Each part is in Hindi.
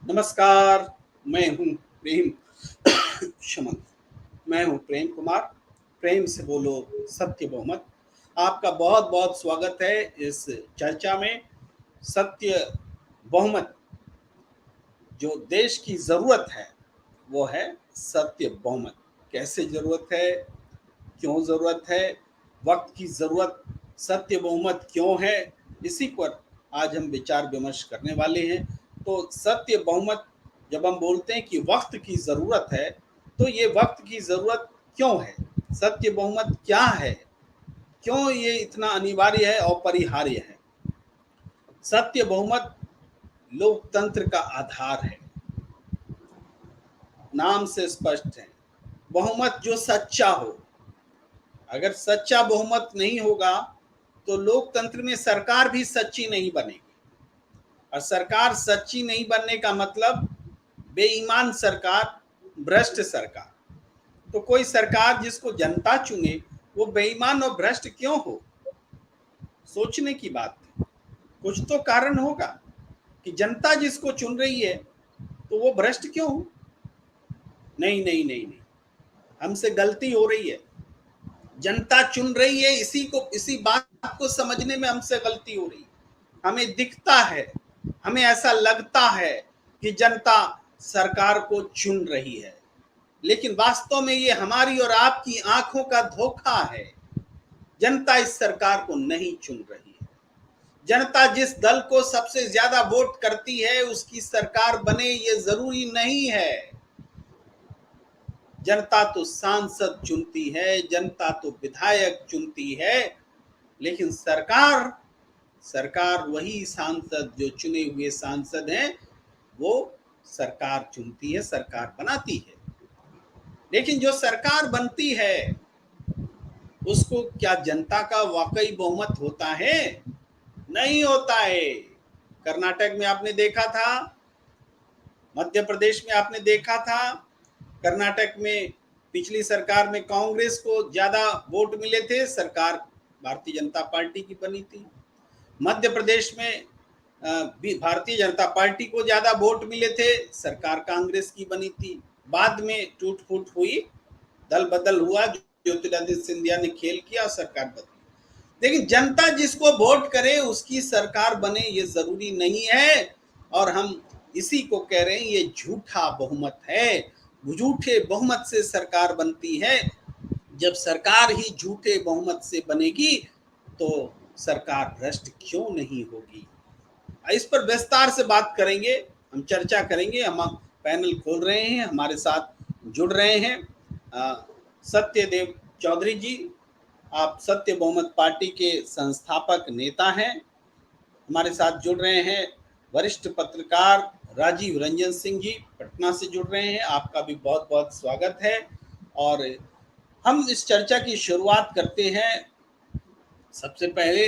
नमस्कार। मैं हूँ प्रेम क्षमा मैं हूँ प्रेम कुमार। प्रेम से बोलो सत्य बहुमत। आपका बहुत बहुत स्वागत है इस चर्चा में। सत्य बहुमत जो देश की ज़रूरत है वो है सत्य बहुमत। कैसे ज़रूरत है, क्यों ज़रूरत है, वक्त की ज़रूरत सत्य बहुमत क्यों है, इसी पर आज हम विचार विमर्श करने वाले हैं। तो सत्य बहुमत जब हम बोलते हैं कि वक्त की ज़रूरत है, तो ये वक्त की ज़रूरत क्यों है, सत्य बहुमत क्या है, क्यों ये इतना अनिवार्य है और अपरिहार्य है। सत्य बहुमत लोकतंत्र का आधार है, नाम से स्पष्ट है। बहुमत जो सच्चा हो, अगर सच्चा बहुमत नहीं होगा तो लोकतंत्र में सरकार भी सच्ची नहीं बनेगी। और सरकार सच्ची नहीं बनने का मतलब बेईमान सरकार, भ्रष्ट सरकार। तो कोई सरकार जिसको जनता चुने वो बेईमान और भ्रष्ट क्यों हो, सोचने की बात है। कुछ तो कारण होगा कि जनता जिसको चुन रही है तो वो भ्रष्ट क्यों हो। नहीं नहीं नहीं नहीं, हमसे गलती हो रही है। जनता चुन रही है, इसी बात को समझने में हमसे गलती हो रही है। हमें दिखता है, हमें ऐसा लगता है कि जनता सरकार को चुन रही है, लेकिन वास्तव में ये हमारी और आपकी आंखों का धोखा है। जनता इस सरकार को नहीं चुन रही है। जनता जिस दल को सबसे ज्यादा वोट करती है उसकी सरकार बने ये जरूरी नहीं है। जनता तो सांसद चुनती है, जनता तो विधायक चुनती है, लेकिन सरकार सरकार वही सांसद जो चुने हुए सांसद हैं वो सरकार चुनती है, सरकार बनाती है। लेकिन जो सरकार बनती है उसको क्या जनता का वाकई बहुमत होता है? नहीं होता है। कर्नाटक में आपने देखा था, मध्य प्रदेश में आपने देखा था। कर्नाटक में पिछली सरकार में कांग्रेस को ज्यादा वोट मिले थे, सरकार भारतीय जनता पार्टी की बनी थी। मध्य प्रदेश में भारतीय जनता पार्टी को ज्यादा वोट मिले थे, सरकार कांग्रेस की बनी थी। बाद में टूट फूट हुई, दल बदल हुआ, ज्योतिरादित्य सिंधिया ने खेल किया और सरकार बदली। लेकिन जनता जिसको वोट करे उसकी सरकार बने ये जरूरी नहीं है। और हम इसी को कह रहे हैं ये झूठा बहुमत है। झूठे बहुमत से सरकार बनती है। जब सरकार ही झूठे बहुमत से बनेगी तो सरकार भ्रष्ट क्यों नहीं होगी। इस पर विस्तार से बात करेंगे, हम चर्चा करेंगे। हम पैनल खोल रहे हैं, हमारे साथ जुड़ रहे हैं सत्यदेव चौधरी जी। आप सत्य बहुमत पार्टी के संस्थापक नेता हैं। हमारे साथ जुड़ रहे हैं वरिष्ठ पत्रकार राजीव रंजन सिंह जी, पटना से जुड़ रहे हैं। आपका भी बहुत बहुत स्वागत है। और हम इस चर्चा की शुरुआत करते हैं। सबसे पहले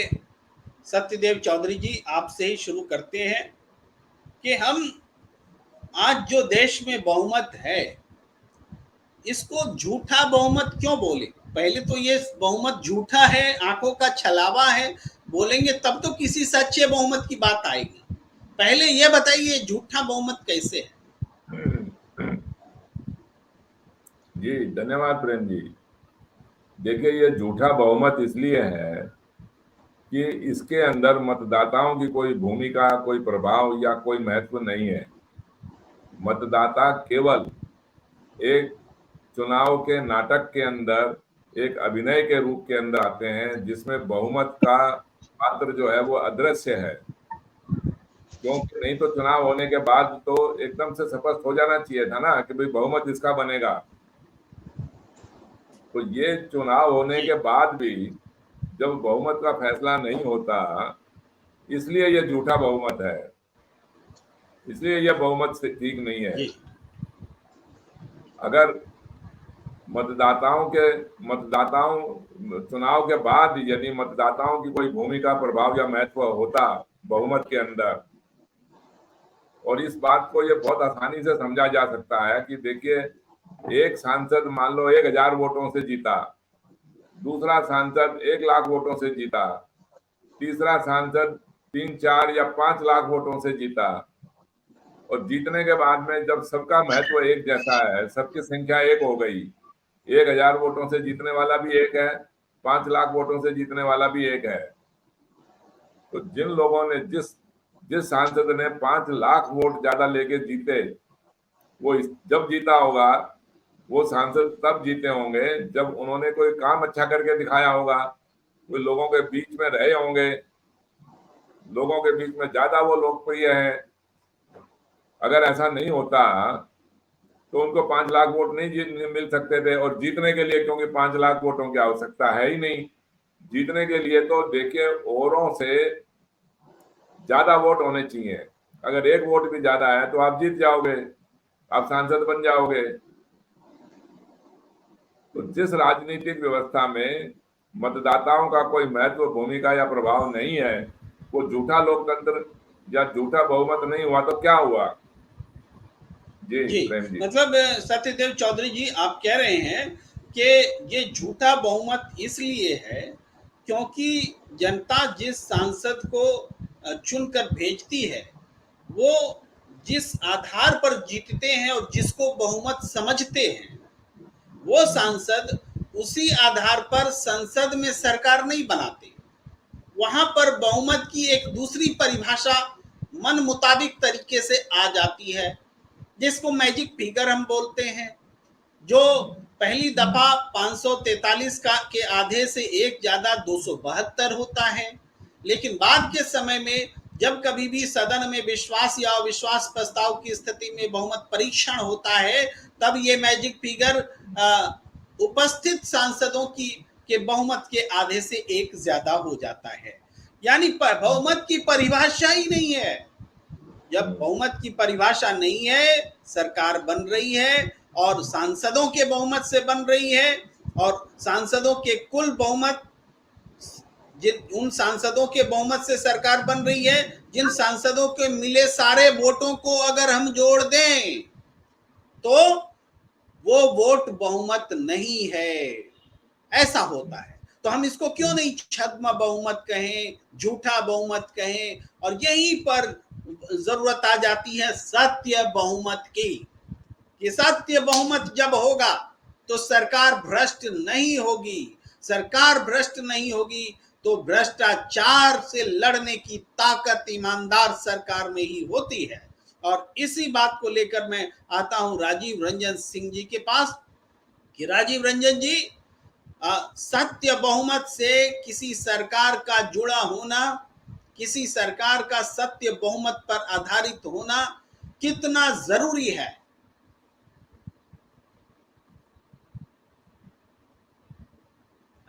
सत्यदेव चौधरी जी आपसे ही शुरू करते हैं कि हम आज जो देश में बहुमत है इसको झूठा बहुमत क्यों बोले। पहले तो ये बहुमत झूठा है, आंखों का छलावा है, बोलेंगे तब तो किसी सच्चे बहुमत की बात आएगी। पहले ये बताइए झूठा बहुमत कैसे है। जी धन्यवाद प्रेम जी। देखिए, ये झूठा बहुमत इसलिए है कि इसके अंदर मतदाताओं की कोई भूमिका, कोई प्रभाव या कोई महत्व नहीं है। मतदाता केवल एक चुनाव के नाटक के अंदर, एक अभिनय के रूप के अंदर आते हैं, जिसमें बहुमत का पात्र जो है वो अदृश्य है। क्योंकि नहीं तो चुनाव होने के बाद तो एकदम से स्पष्ट हो जाना चाहिए था ना कि भाई बहुमत इसका बनेगा। तो ये चुनाव होने जी के बाद भी जब बहुमत का फैसला नहीं होता, इसलिए ये झूठा बहुमत है। इसलिए यह बहुमत से ठीक नहीं है। जी अगर मतदाताओं चुनाव के बाद यदि मतदाताओं की कोई भूमिका, प्रभाव या महत्व होता बहुमत के अंदर, और इस बात को ये बहुत आसानी से समझा जा सकता है कि देखिए, एक सांसद मान लो 1000 वोटों से जीता, दूसरा सांसद 1 लाख वोटों से जीता, तीसरा सांसद 3, 4 या 5 लाख वोटों से जीता। और जीतने के बाद में जब सबका महत्व एक जैसा है, सबकी संख्या एक हो गई, 1000 वोटों से जीतने वाला भी एक है, 5 लाख वोटों से जीतने वाला भी एक है, तो जिन लोगों ने जिस सांसद ने 5 लाख वोट ज्यादा लेके जीते, वो जब जीता होगा, वो सांसद तब जीते होंगे जब उन्होंने कोई काम अच्छा करके दिखाया होगा, कोई लोगों के बीच में रहे होंगे, लोगों के बीच में ज्यादा वो लोकप्रिय है। अगर ऐसा नहीं होता तो उनको 5 लाख वोट नहीं मिल सकते थे। और जीतने के लिए, क्योंकि 5 लाख वोटों की आवश्यकता है ही नहीं, जीतने के लिए तो देखिए औरों से ज्यादा वोट होने चाहिए। अगर एक वोट भी ज्यादा है तो आप जीत जाओगे, आप सांसद बन जाओगे। तो जिस राजनीतिक व्यवस्था में मतदाताओं का कोई महत्व, भूमिका या प्रभाव नहीं है, वो झूठा लोकतंत्र या झूठा बहुमत नहीं हुआ तो क्या हुआ? जी, प्रेम जी। मतलब सत्यदेव चौधरी जी, आप कह रहे हैं कि ये झूठा बहुमत इसलिए है क्योंकि जनता जिस सांसद को चुनकर भेजती है, वो जिस आधार पर जीतते हैं और जिसको बहुमत समझते हैं, वो सांसद उसी आधार पर संसद में सरकार नहीं बनाते। वहां पर बहुमत की एक दूसरी परिभाषा मन मुताबिक तरीके से आ जाती है, जिसको मैजिक फिगर हम बोलते हैं। जो पहली दफा 543 का के आधे से एक ज्यादा 272 होता है, लेकिन बाद के समय में जब कभी भी सदन में विश्वास या अविश्वास प्रस्ताव की स्थिति में बहुमत परीक्षण होता है, तब ये मैजिक फिगर उपस्थित सांसदों की के बहुमत के आधे से एक ज्यादा हो जाता है। यानी बहुमत की परिभाषा ही नहीं है। जब बहुमत की परिभाषा नहीं है, सरकार बन रही है और सांसदों के बहुमत से बन रही है, और सांसदों के कुल बहुमत, उन सांसदों के बहुमत से सरकार बन रही है जिन सांसदों के मिले सारे वोटों को अगर हम जोड़ दें तो वो वोट बहुमत नहीं है, ऐसा होता है। तो हम इसको क्यों नहीं छद्म बहुमत कहें, झूठा बहुमत कहें, और यहीं पर जरूरत आ जाती है सत्य बहुमत की, कि सत्य बहुमत जब होगा तो सरकार भ्रष्ट नहीं होगी। सरकार भ्रष्ट नहीं होगी तो भ्रष्टाचार से लड़ने की ताकत ईमानदार सरकार में ही होती है। और इसी बात को लेकर मैं आता हूं राजीव रंजन सिंह जी के पास कि राजीव रंजन जी, सत्य बहुमत से किसी सरकार का जुड़ा होना, किसी सरकार का सत्य बहुमत पर आधारित होना कितना जरूरी है?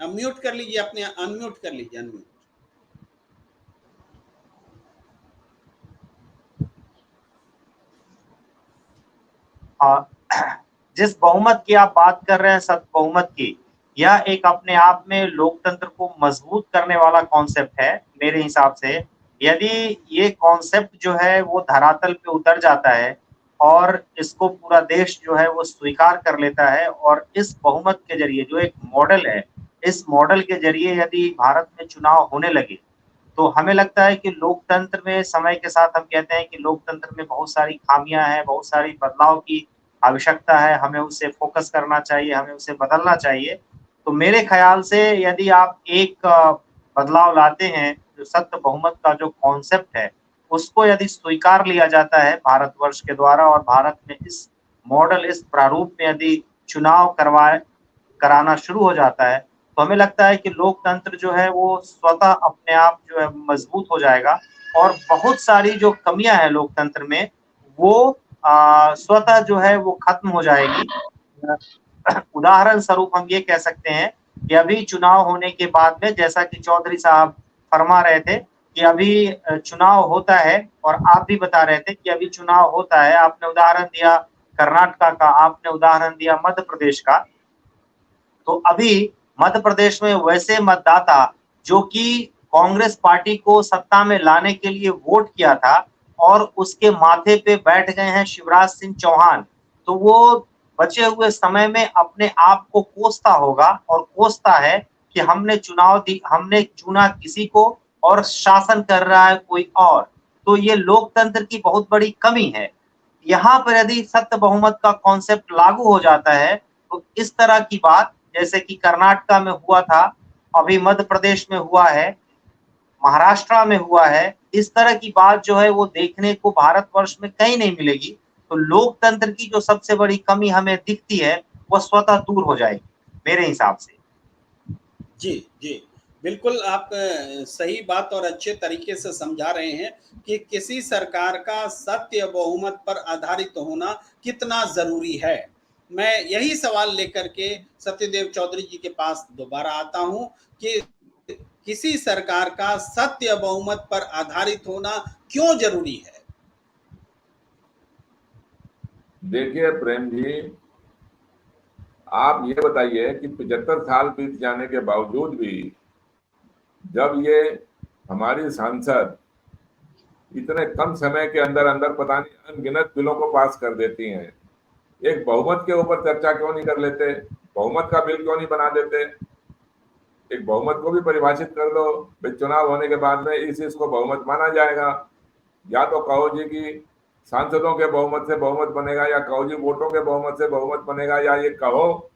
म्यूट कर लीजिए, अपने अनम्यूट कर लीजिए, अनम्यूट। जिस बहुमत की आप बात कर रहे हैं, सत्य बहुमत की, यह एक अपने आप में लोकतंत्र को मजबूत करने वाला कॉन्सेप्ट है मेरे हिसाब से। यदि ये कॉन्सेप्ट जो है वो धरातल पे उतर जाता है और इसको पूरा देश जो है वो स्वीकार कर लेता है, और इस बहुमत के जरिए जो एक मॉडल है, इस मॉडल के जरिए यदि भारत में चुनाव होने लगे, तो हमें लगता है कि लोकतंत्र में, समय के साथ हम कहते हैं कि लोकतंत्र में बहुत सारी खामियां हैं, बहुत सारी बदलाव की आवश्यकता है, हमें उसे फोकस करना चाहिए, हमें उसे बदलना चाहिए। तो मेरे ख्याल से यदि आप एक बदलाव लाते हैं, जो सत्य बहुमत का जो कॉन्सेप्ट है उसको यदि स्वीकार लिया जाता है भारतवर्ष के द्वारा, और भारत में इस मॉडल, इस प्रारूप में यदि चुनाव कराना शुरू हो जाता है, तो हमें लगता है कि लोकतंत्र जो है वो स्वतः अपने आप जो है मजबूत हो जाएगा, और बहुत सारी जो कमियां हैं लोकतंत्र में वो स्वतः जो है वो खत्म हो जाएगी। उदाहरण स्वरूप हम ये कह सकते हैं कि अभी चुनाव होने के बाद में, जैसा कि चौधरी साहब फरमा रहे थे कि अभी चुनाव होता है, और आप भी बता रहे थे कि अभी चुनाव होता है, आपने उदाहरण दिया कर्नाटका का, आपने उदाहरण दिया मध्य प्रदेश का। तो अभी मध्य प्रदेश में वैसे मतदाता जो कि कांग्रेस पार्टी को सत्ता में लाने के लिए वोट किया था और उसके माथे पे बैठ गए हैं शिवराज सिंह चौहान, तो वो बचे हुए समय में अपने आप को कोसता होगा और कोसता है कि हमने चुना किसी को और शासन कर रहा है कोई और। तो ये लोकतंत्र की बहुत बड़ी कमी है। यहाँ पर यदि सत्य बहुमत का कॉन्सेप्ट लागू हो जाता है तो इस तरह की बात, जैसे कि कर्नाटका में हुआ था, अभी मध्य प्रदेश में हुआ है, महाराष्ट्र में हुआ है, इस तरह की बात जो है वो देखने को भारतवर्ष में कहीं नहीं मिलेगी। तो लोकतंत्र की जो सबसे बड़ी कमी हमें दिखती है वो स्वतः दूर हो जाएगी मेरे हिसाब से। जी, जी। बिल्कुल आप सही बात और अच्छे तरीके से समझा रहे हैं कि किसी सरकार का सत्य बहुमत पर आधारित होना कितना ज़रूरी है। मैं यही सवाल लेकर के सत्यदेव चौधरी जी के पास दोबारा आता हूँ कि किसी सरकार का सत्य बहुमत पर आधारित होना क्यों ज़रूरी है? देखिए प्रेम जी, आप ये बताइए कि 75 साल बीत जाने के बावजूद भी जब ये हमारी सांसद इतने कम समय के अंदर अंदर पता नहीं अनगिनत बिलों को पास कर देती हैं, एक बहुमत के ऊपर चर्चा क्यों नहीं कर लेते? बहुमत का बिल क्यों नहीं बना देते? एक बहुमत को भी परिभाषित कर दो, भाई चुनाव होने के बाद में इस इसको बहुमत माना जाएगा। या तो कहो जी कि सांसदों के बहुमत से बहुमत बनेगा, या कहो जी वोटों के बहुमत से बहुमत बनेगा, या ये कहो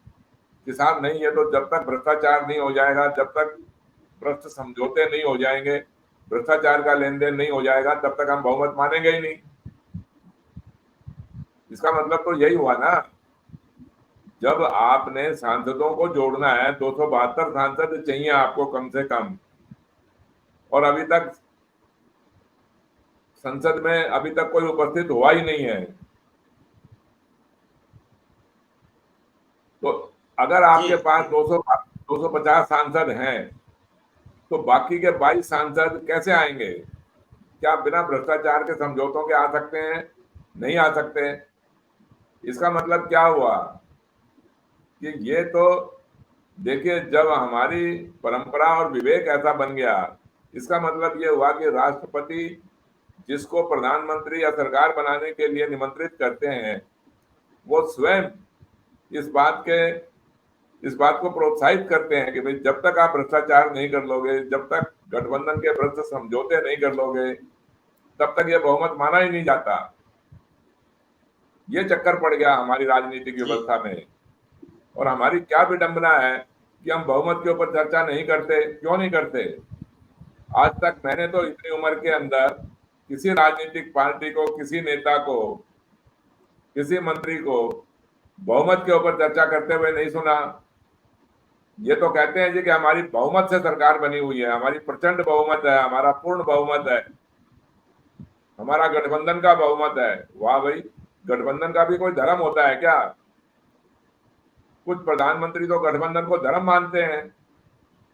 कि साहब नहीं है तो जब तक भ्रष्टाचार नहीं हो जाएगा, जब तक भ्रष्ट समझौते नहीं हो जाएंगे, भ्रष्टाचार का लेन देन नहीं हो जाएगा, तब तक हम बहुमत मानेंगे ही नहीं। इसका मतलब तो यही हुआ ना, जब आपने सांसदों को जोड़ना है, 272 सांसद चाहिए आपको कम से कम, और अभी तक संसद में अभी तक कोई उपस्थित हुआ ही नहीं है। तो अगर आपके पास 250 सांसद हैं तो बाकी के 22 सांसद कैसे आएंगे? क्या बिना भ्रष्टाचार के समझौतों के आ सकते हैं? नहीं आ सकते। इसका मतलब क्या हुआ कि ये तो देखिए, जब हमारी परंपरा और विवेक ऐसा बन गया, इसका मतलब ये हुआ कि राष्ट्रपति जिसको प्रधानमंत्री या सरकार बनाने के लिए निमंत्रित करते हैं, वो स्वयं इस बात को प्रोत्साहित करते हैं कि भाई जब तक आप भ्रष्टाचार नहीं कर लोगे, जब तक गठबंधन के भ्रष्ट समझौते नहीं कर लोगे, तब तक ये बहुमत माना ही नहीं जाता। ये चक्कर पड़ गया हमारी राजनीतिक व्यवस्था में। और हमारी क्या विडंबना है कि हम बहुमत के ऊपर चर्चा नहीं करते। क्यों नहीं करते? आज तक मैंने तो इतनी उम्र के अंदर किसी राजनीतिक पार्टी को, किसी नेता को, किसी मंत्री को बहुमत के ऊपर चर्चा करते हुए नहीं सुना। ये तो कहते हैं जी कि हमारी बहुमत से सरकार बनी हुई है, हमारी प्रचंड बहुमत है, हमारा पूर्ण बहुमत है, हमारा गठबंधन का बहुमत है। वाह भाई, गठबंधन का भी कोई धर्म होता है क्या? कुछ प्रधानमंत्री तो गठबंधन को धर्म मानते हैं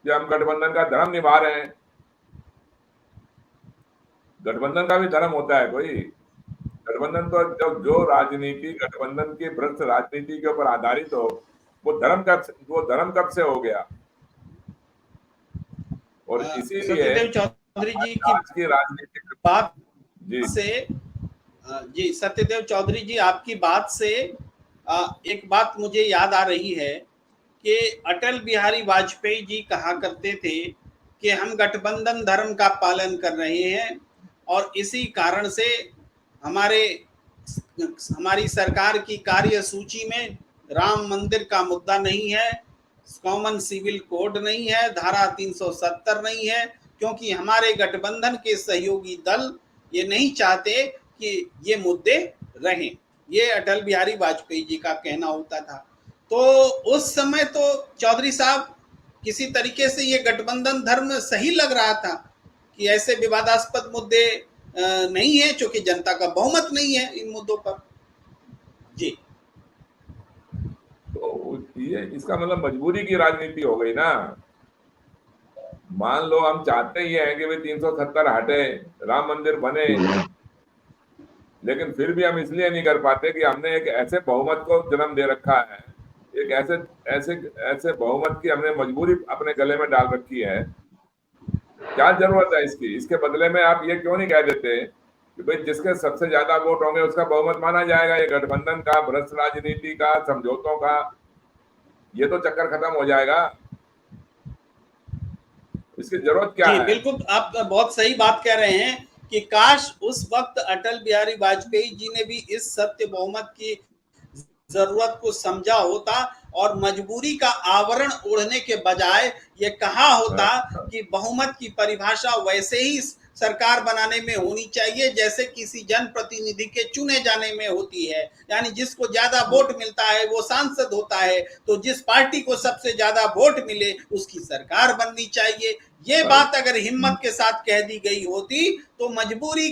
कि हम गठबंधन का धर्म निभा रहे हैं। गठबंधन का भी धर्म होता है कोई? गठबंधन तो जब जो राजनीति गठबंधन की भ्रष्ट राजनीति के ऊपर आधारित हो, वो धर्म कब से हो गया? और इसीलिए सत्यदेव चौधरी जी की राजनीतिक बात से जी, सत्यदेव चौधरी जी आपकी बात से एक बात मुझे याद आ रही है कि अटल बिहारी वाजपेयी जी कहा करते थे कि हम गठबंधन धर्म का पालन कर रहे हैं और इसी कारण से हमारी सरकार की कार्य सूची में राम मंदिर का मुद्दा नहीं है, कॉमन सिविल कोड नहीं है, धारा 370 नहीं है, क्योंकि हमारे गठबंधन के सहयोगी दल ये नहीं चाहते कि ये मुद्दे रहें। ये अटल बिहारी वाजपेयी जी का कहना होता था। तो उस समय तो चौधरी साहब किसी तरीके से ये गठबंधन धर्म सही लग रहा था कि ऐसे विवादास्पद मुद्दे नहीं है, क्योंकि जनता का बहुमत नहीं है इन मुद्दों पर। जी, तो ये इसका मतलब मजबूरी की राजनीति हो गई ना। मान लो हम चाहते ही हैं कि भाई 370 हटे, राम मंदिर बने, लेकिन फिर भी हम इसलिए नहीं कर पाते कि हमने एक ऐसे बहुमत को जन्म दे रखा है, एक ऐसे बहुमत की हमने मजबूरी अपने गले में डाल रखी है। क्या जरूरत है इसकी? इसके बदले में आप ये क्यों नहीं कह देते कि भाई जिसके सबसे ज्यादा वोट होंगे उसका बहुमत माना जाएगा? ये गठबंधन का, भ्रष्ट राजनीति का, समझौतों का, ये तो चक्कर खत्म हो जाएगा। इसकी जरूरत क्या है? बिल्कुल आप बहुत सही बात कह रहे हैं कि काश उस वक्त अटल बिहारी वाजपेयी जी ने भी इस सत्य बहुमत की जरूरत को समझा होता और मजबूरी का आवरण ओढ़ने के बजाय ये कहा होता कि बहुमत की परिभाषा वैसे ही सरकार बनाने में होनी चाहिए जैसे किसी जनप्रतिनिधि के चुने जाने में होती है, यानी जिसको ज्यादा वोट मिलता है वो सांसद होता है, तो जिस पार्टी को सबसे ज्यादा वोट मिले उसकी सरकार बननी चाहिए। ये बात अगर हिम्मत के साथ कह दी गई होती तो मजबूरी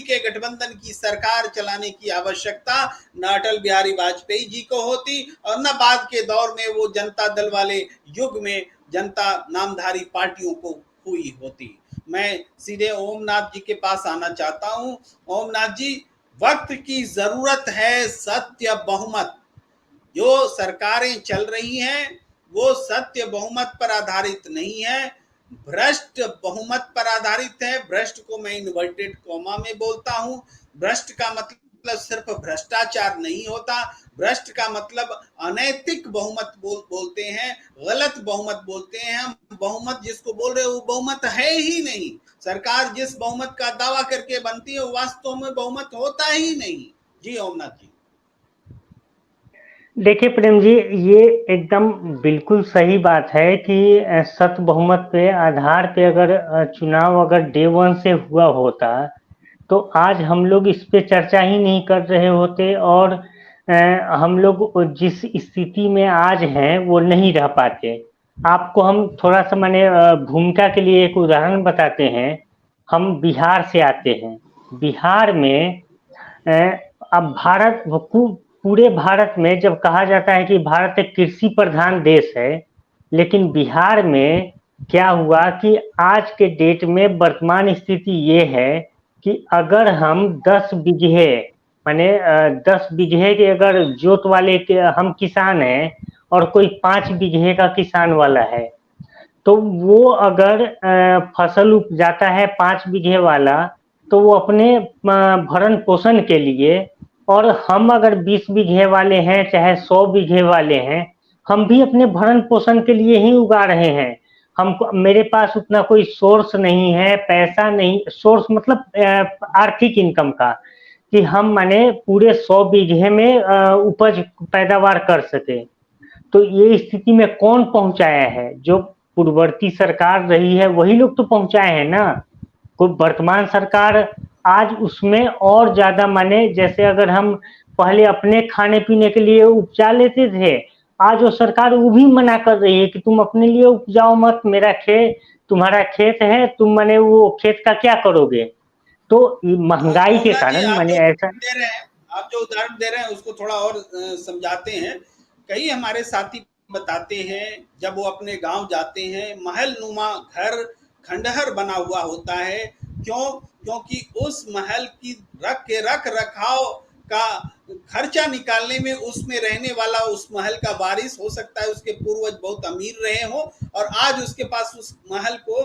के गठबंधन की सरकार चलाने की आवश्यकता न अटल बिहारी वाजपेयी जी को होती और न बाद के दौर में वो जनता दल वाले युग में जनता नामधारी पार्टियों को हुई होती। मैं सीधे ओमनाथ जी के पास आना चाहता हूं। ओमनाथ जी, वक्त की जरूरत है सत्य बहुमत। जो सरकारें चल रही हैं वो सत्य बहुमत पर आधारित नहीं है, भ्रष्ट बहुमत पर आधारित है। भ्रष्ट को मैं इन्वर्टेड कॉमा में बोलता हूं। भ्रष्ट का मतलब सिर्फ भ्रष्टाचार नहीं होता, भ्रष्ट का मतलब अनैतिक बहुमत बोलते हैं, गलत बहुमत बोलते हैं। हम बहुमत जिसको बोल रहे हो वो बहुमत है ही नहीं। सरकार जिस बहुमत का दावा करके बनती है वो वास्तव में बहुमत होता ही नहीं। जी ओमनाथ जी। देखिए प्रेम जी, ये एकदम बिल्कुल सही बात है कि सत बहुमत पे आधार पे अगर चुनाव अगर डे वन से हुआ होता तो आज हम लोग इस पे चर्चा ही नहीं कर रहे होते और हम लोग जिस स्थिति में आज हैं वो नहीं रह पाते। आपको हम थोड़ा सा मैंने भूमिका के लिए एक उदाहरण बताते हैं। हम बिहार से आते हैं। बिहार में अब पूरे भारत में जब कहा जाता है कि भारत एक कृषि प्रधान देश है, लेकिन बिहार में क्या हुआ कि आज के डेट में वर्तमान स्थिति ये है कि अगर हम 10 बीघे माने 10 बीघे के अगर जोत वाले के हम किसान हैं और कोई 5 बीघे का किसान वाला है, तो वो अगर फसल उपजाता है 5 बीघे वाला तो वो अपने भरण पोषण के लिए, और हम अगर 20 बीघे वाले हैं चाहे 100 बीघे वाले हैं, हम भी अपने भरण पोषण के लिए ही उगा रहे हैं। हमको मेरे पास उतना कोई सोर्स नहीं है, पैसा नहीं, सोर्स मतलब आर्थिक इनकम का, कि हम माने पूरे 100 बीघे में उपज पैदावार कर सके। तो ये स्थिति में कौन पहुंचाया है? जो पूर्ववर्ती सरकार रही है वही लोग तो पहुंचाए हैं ना। कोई वर्तमान सरकार आज उसमें और ज्यादा माने, जैसे अगर हम पहले अपने खाने पीने के लिए उपजा लेते थे, आज वो सरकार वो भी मना कर रही है कि तुम अपने लिए उपजाओ मत, मेरा खेत तुम्हारा खेत है, तुम माने वो खेत का क्या करोगे। तो महंगाई के कारण माने ऐसा आप जो उदाहरण दे रहे हैं उसको थोड़ा और समझाते हैं। कई हमारे साथी बताते हैं जब वो अपने गांव जाते हैं महल नुमा घर खंडहर बना हुआ होता है। क्योंकि उस महल की रख रखाव का खर्चा निकालने में उसमें रहने वाला उस महल का वारिस हो सकता है उसके पूर्वज बहुत अमीर रहे हो और आज उसके पास उस महल को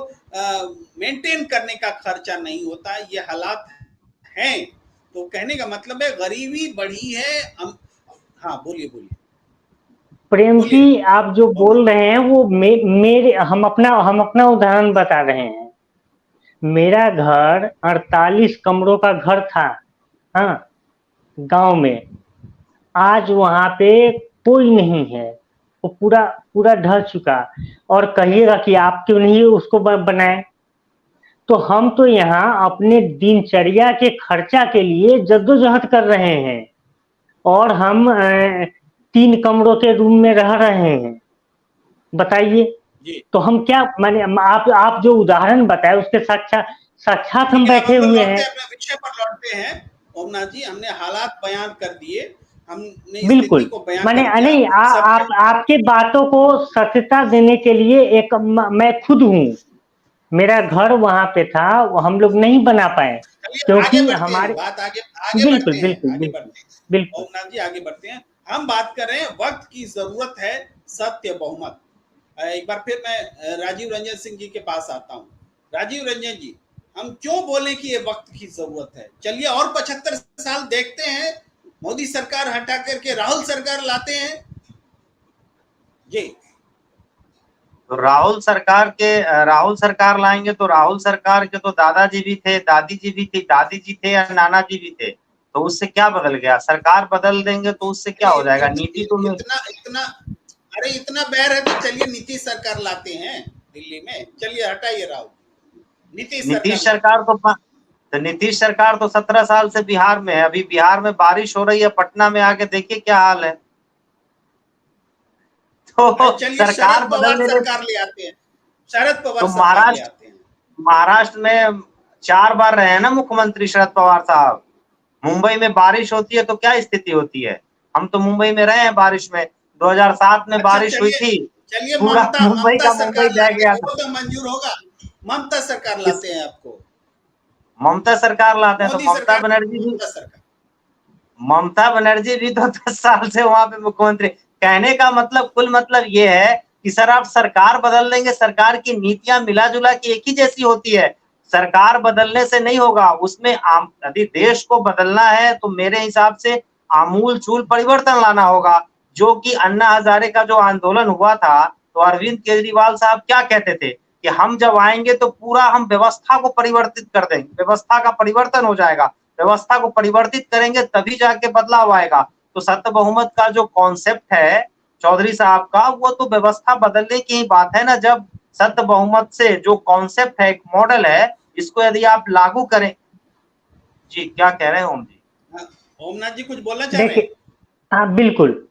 मेंटेन करने का खर्चा नहीं होता। ये हालात हैं। तो कहने का मतलब है गरीबी बढ़ी है। हाँ बोलिए प्रेम जी, आप जो बोल रहे हैं वो मेरे हम अपना उदाहरण बता रहे हैं। मेरा घर 48 कमरों का घर था, हाँ, गांव में। आज वहां पे कोई नहीं है, वो पूरा ढह चुका, और कहिएगा कि आप क्यों नहीं उसको बनाए। तो हम तो यहाँ अपने दिनचर्या के खर्चा के लिए जद्दोजहद कर रहे हैं और हम 3 कमरों के रूम में रह रहे हैं। बताइए तो हम क्या माने, आप जो उदाहरण बताए उसके साक्षात हम बैठे हुए हैं। अपने विषय पर लौटते हैं ओमनाथ जी। हमने हालात बयान कर दिए, हमने बिल्कुल को बयान माने कर नहीं, आपके बातों को सत्यता देने के लिए एक मैं खुद हूँ। मेरा घर वहां पे था, वो हम लोग नहीं बना पाए क्योंकि हमारे बात आगे बिल्कुल बढ़ते हैं बिल्कुल ओमनाथ जी, आगे बढ़ते हैं। हम बात कर रहे हैं वक्त की जरूरत है सत्य बहुमत। एक बार फिर मैं राजीव रंजन सिंह जी के पास आता हूँ। राजीव रंजन जी, हम क्यों बोले कि ये वक्त की जरूरत है? चलिए और 75 साल देखते हैं, मोदी सरकार हटा करके राहुल सरकार लाते हैं। जी तो राहुल सरकार लाएंगे तो राहुल सरकार के तो दादाजी भी थे, दादी जी भी थी, दादी जी थे या नाना जी भी थे, तो उससे क्या बदल गया? सरकार बदल देंगे तो उससे क्या हो जाएगा? नीति तो इतना इतना अरे इतना बैर है तो चलिए नीतीश सरकार लाते हैं दिल्ली में, चलिए हटाइए राहुल, नीतीश नीतीश सरकार सरकार तो नीतीश सरकार तो 17 साल से बिहार में है। अभी बिहार में बारिश हो रही है, पटना में आके देखिए क्या हाल है। अरे तो चलिए सरकार शरद पवार बदलने में सरकार ले आते हैं, शरद पवार तो सरकार ले आते हैं। महाराष्ट्र में 4 बार रहे हैं ना मुख्यमंत्री शरद पवार साहब। मुंबई में बारिश होती है तो क्या स्थिति होती है? हम तो मुंबई में रहे हैं बारिश में। 2007 में अच्छा बारिश हुई चलिए, थी, चलिए पूरा ममता मुंबई ममता का मुंबई सरकार बह लाते गया हैं, था। वो तो मंजूर होगा। ममता सरकार इस लाते हैं आपको, ममता सरकार लाते हैं तो मोदी सरकार, ममता सरकार। ममता बनर्जी भी तो 10 साल से वहां पे मुख्यमंत्री। कहने का मतलब कुल मतलब ये है कि सर आप सरकार बदल देंगे, सरकार की नीतियां मिला जुला के एक ही जैसी होती है। सरकार बदलने से नहीं होगा, उसमें यदि देश को बदलना है तो मेरे हिसाब से आमूल चूल परिवर्तन लाना होगा। जो कि अन्ना हजारे का जो आंदोलन हुआ था, तो अरविंद केजरीवाल साहब क्या कहते थे कि हम जब आएंगे तो पूरा हम व्यवस्था को परिवर्तित कर देंगे, व्यवस्था का परिवर्तन हो जाएगा, व्यवस्था को परिवर्तित करेंगे तभी जाके बदलाव आएगा। तो सत्य बहुमत का जो कॉन्सेप्ट है चौधरी साहब का, वो तो व्यवस्था बदलने की ही बात है ना। जब सत्य बहुमत से जो कॉन्सेप्ट है, एक मॉडल है, इसको यदि आप लागू करें। जी क्या कह रहे हैं ओम जी? हाँ, ओमनाथ जी कुछ बोलना चाह रहे हैं? देखिए, हाँ बिल्कुल,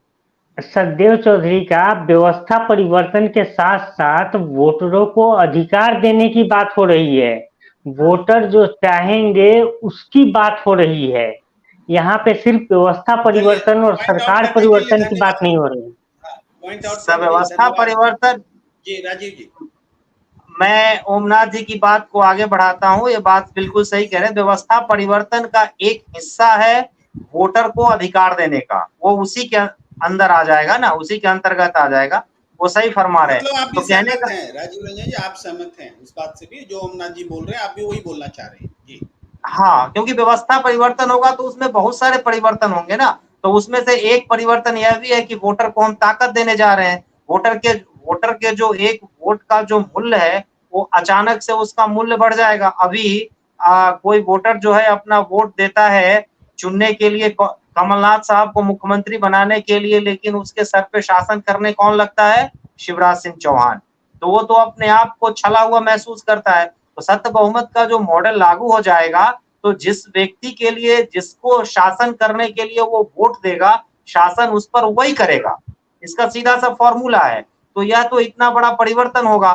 सखदेव चौधरी का व्यवस्था परिवर्तन के साथ साथ वोटरों को अधिकार देने की बात हो रही है। वोटर जो चाहेंगे उसकी बात हो रही है। यहाँ पे सिर्फ व्यवस्था चलिए परिवर्तन और पॉइंट आउट सरकार करने के लिए परिवर्तन की बात धन्यवाद। नहीं हो रही है। हाँ, पॉइंट आउट करने के लिए व्यवस्था धन्यवाद परिवर्तन, जी राजीव जी। मैं ओमनाथ जी की बात को आगे बढ़ाता हूँ। ये बात बिल्कुल सही कह रहे हैं। व्यवस्था परिवर्तन का एक हिस्सा है वोटर को अधिकार देने का, वो उसी के अंदर आ जाएगा ना, उसी के अंतर्गत आ जाएगा। वो सही फरमा रहे हैं। मतलब आप भी तो कहने सहमत का हैं राजीव रंजन जी, आप सहमत हैं उस बात से भी जो ओमनाथ जी बोल रहे हैं, आप भी वही बोलना चाह रहे हैं जी? हाँ, क्योंकि व्यवस्था परिवर्तन होगा तो उसमें बहुत सारे परिवर्तन होंगे ना। तो उसमें से एक परिवर्तन यह भी है कि वोटर को हम ताकत देने जा रहे हैं। वोटर के जो एक वोट का जो मूल्य है, वो अचानक से उसका मूल्य बढ़ जाएगा। अभी कोई वोटर जो है अपना वोट देता है चुनने के लिए कमलनाथ साहब को मुख्यमंत्री बनाने के लिए, लेकिन उसके सर पे शासन करने कौन लगता है? शिवराज सिंह चौहान। तो वो तो अपने आप को छला हुआ महसूस करता है। तो सत्य बहुमत का जो मॉडल लागू हो जाएगा, तो जिस व्यक्ति के लिए, जिसको शासन करने के लिए वो वोट देगा, शासन उस पर वही करेगा। इसका सीधा सा फॉर्मूला है। तो यह तो इतना बड़ा परिवर्तन होगा।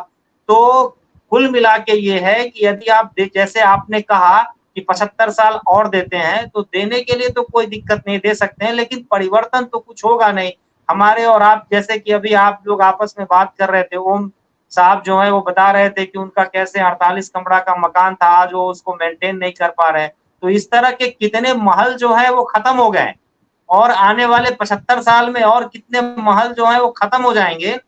तो कुल मिला के ये है कि यदि आप जैसे आपने कहा कि 75 साल और देते हैं, तो देने के लिए तो कोई दिक्कत नहीं, दे सकते हैं, लेकिन परिवर्तन तो कुछ होगा नहीं। हमारे और आप जैसे कि अभी आप लोग आपस में बात कर रहे थे, ओम साहब जो है वो बता रहे थे कि उनका कैसे 48 कमरा का मकान था, आज वो उसको मेंटेन नहीं कर पा रहे हैं। तो इस तरह के कितने महल जो है वो खत्म हो गए, और आने वाले 75 साल में और कितने महल जो है वो खत्म हो जाएंगे।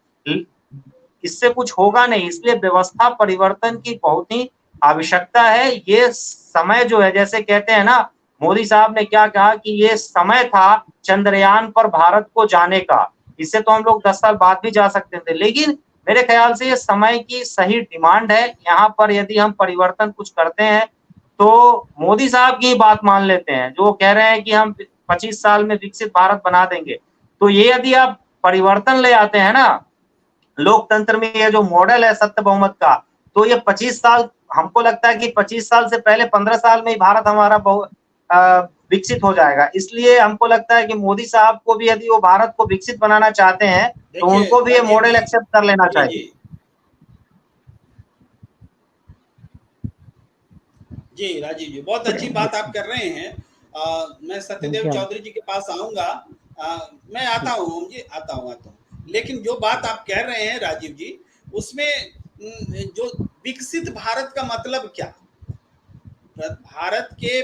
इससे कुछ होगा नहीं। इसलिए व्यवस्था परिवर्तन की बहुत ही आवश्यकता है। ये समय जो है, जैसे कहते हैं ना, मोदी साहब ने क्या कहा कि ये समय था चंद्रयान पर भारत को जाने का। इससे तो हम लोग 10 साल बाद भी जा सकते थे, लेकिन मेरे ख्याल से ये समय की सही डिमांड है। यहाँ पर यदि हम परिवर्तन कुछ करते हैं तो मोदी साहब की बात मान लेते हैं, जो कह रहे हैं कि हम 25 साल में विकसित भारत बना देंगे। तो ये यदि आप परिवर्तन ले आते हैं ना लोकतंत्र में, ये जो मॉडल है सत्य बहुमत का, तो ये 25 साल, हमको लगता है कि 25 साल से पहले 15 साल में ही भारत हमारा विकसित हो जाएगा। इसलिए हमको लगता है कि मोदी साहब को भी यदि वो भारत को विकसित बनाना चाहते हैं तो देखिए उनको भी ये राजीव मॉडल जी, एक्सेप्ट कर लेना जी चाहिए। जी जी राजीव जी, बहुत अच्छी बात आप कर रहे हैं। मैं सत्यदेव चौधरी जी के पास आऊंगा। मैं आता हूँ जी, आता हूँ। लेकिन जो बात आप कह रहे हैं राजीव जी, उसमें जो विकसित भारत का मतलब क्या? भारत के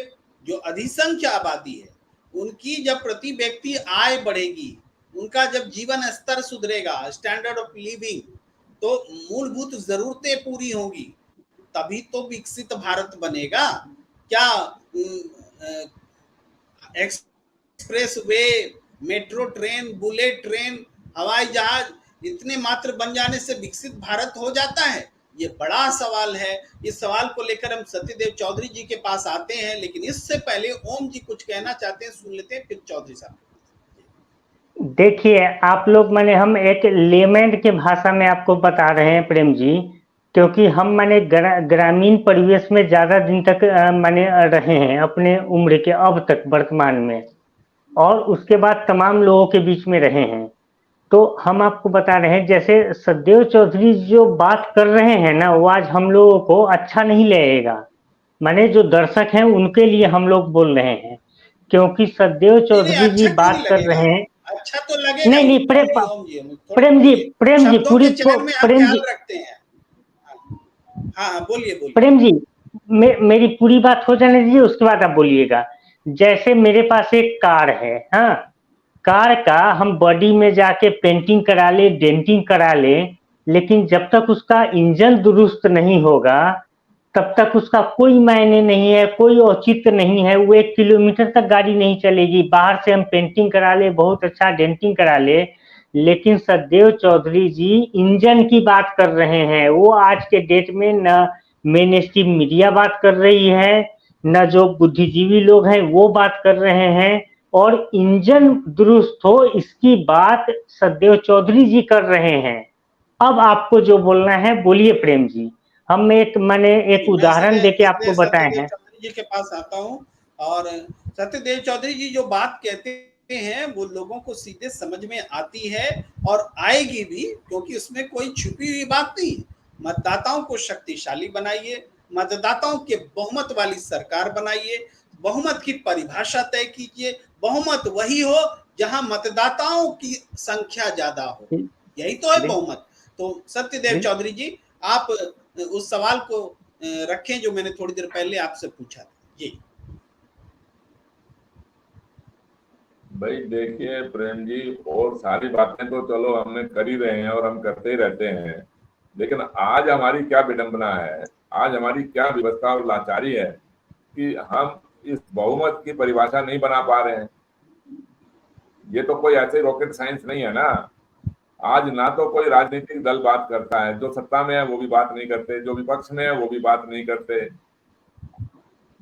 जो अधिसंख्य आबादी है, उनकी जब प्रति व्यक्ति आय बढ़ेगी, उनका जब जीवन स्तर सुधरेगा, स्टैंडर्ड ऑफ लिविंग, तो मूलभूत जरूरतें पूरी होंगी, तभी तो विकसित भारत बनेगा। क्या express way, metro train, bullet train, हवाई जहाज, इतने मात्र बन जाने से विकसित भारत हो जाता है? ये बड़ा सवाल है। इस सवाल को लेकर हम सत्यदेव चौधरी जी के पास आते हैं, लेकिन इससे पहले ओम जी कुछ कहना चाहते हैं, सुन लेते हैं, फिर चौधरी साहब। देखिए, आप लोग माने हम एक लेमैन के भाषा में आपको बता रहे हैं प्रेम जी, क्योंकि हम माने ग्रामीण परिवेश में ज्यादा दिन तक माने रहे हैं अपने उम्र के अब तक वर्तमान में, और उसके बाद तमाम लोगों के बीच में रहे हैं। तो हम आपको बता रहे हैं, जैसे सत्यदेव चौधरी जो बात कर रहे हैं ना, वो आज हम लोगों को अच्छा नहीं लगेगा। माने जो दर्शक हैं उनके लिए हम लोग बोल रहे हैं, क्योंकि सत्यदेव नहीं नहीं, चौधरी जी अच्छा क्यों नहीं बात कर लगेगा? रहे हैं। अच्छा तो लगेगा नहीं ही। नहीं, ओम जी थोड़ा बोलिए, प्रेम जी शब्दों पूरी के चयन में आप प्रेम ख्याल जी रखते हैं। हाँ हाँ, बोलिए बोलिए। प्रेम जी, मेरी पूरी बात हो जाने दीजिए, उसके बाद आप बोलिएगा। जैसे मेरे पास एक कार है, हाँ, कार का हम बॉडी में जाके पेंटिंग करा ले, डेंटिंग करा ले, लेकिन जब तक उसका इंजन दुरुस्त नहीं होगा तब तक उसका कोई मायने नहीं है, कोई औचित्य नहीं है। वो 1 किलोमीटर तक गाड़ी नहीं चलेगी। बाहर से हम पेंटिंग करा ले, बहुत अच्छा डेंटिंग करा ले, लेकिन सत्यदेव चौधरी जी इंजन की बात कर रहे हैं। वो आज के डेट में न मेन स्ट्रीम मीडिया बात कर रही है, न जो बुद्धिजीवी लोग हैं वो बात कर रहे हैं, और इंजन दुरुस्त हो इसकी बात सत्यदेव चौधरी जी कर रहे हैं। अब आपको जो बोलना है बोलिए प्रेम जी। हम मैंने एक जी, मैं उदाहरण देके आपको बताए सत्यदेव हैं। चौधरी जी के पास आता हूँ। और सत्यदेव चौधरी जी जो बात कहते हैं वो लोगों को सीधे समझ में आती है, और आएगी भी, क्योंकि उसमें कोई छुपी हुई बात नहीं है। मतदाताओं को शक्तिशाली बनाइए, मतदाताओं के बहुमत वाली सरकार बनाइए, बहुमत की परिभाषा तय कीजिए। बहुमत वही हो जहां मतदाताओं की संख्या ज्यादा हो, यही तो है बहुमत। तो सत्यदेव चौधरी जी, आप उस सवाल को रखें जो मैंने थोड़ी देर पहले आपसे पूछा था। जी भाई देखिए प्रेम जी, और सारी बातें तो चलो हमने कर ही रहे हैं और हम करते ही रहते हैं, लेकिन आज हमारी क्या विडंबना है, आज हमारी क्या व्यवस्था और लाचारी है कि हम इस बहुमत की परिभाषा नहीं बना पा रहे हैं। ये तो कोई ऐसे रॉकेट साइंस नहीं है ना। आज ना तो कोई राजनीतिक दल बात करता है, जो सत्ता में है वो भी बात नहीं करते, जो विपक्ष में है वो भी बात नहीं करते।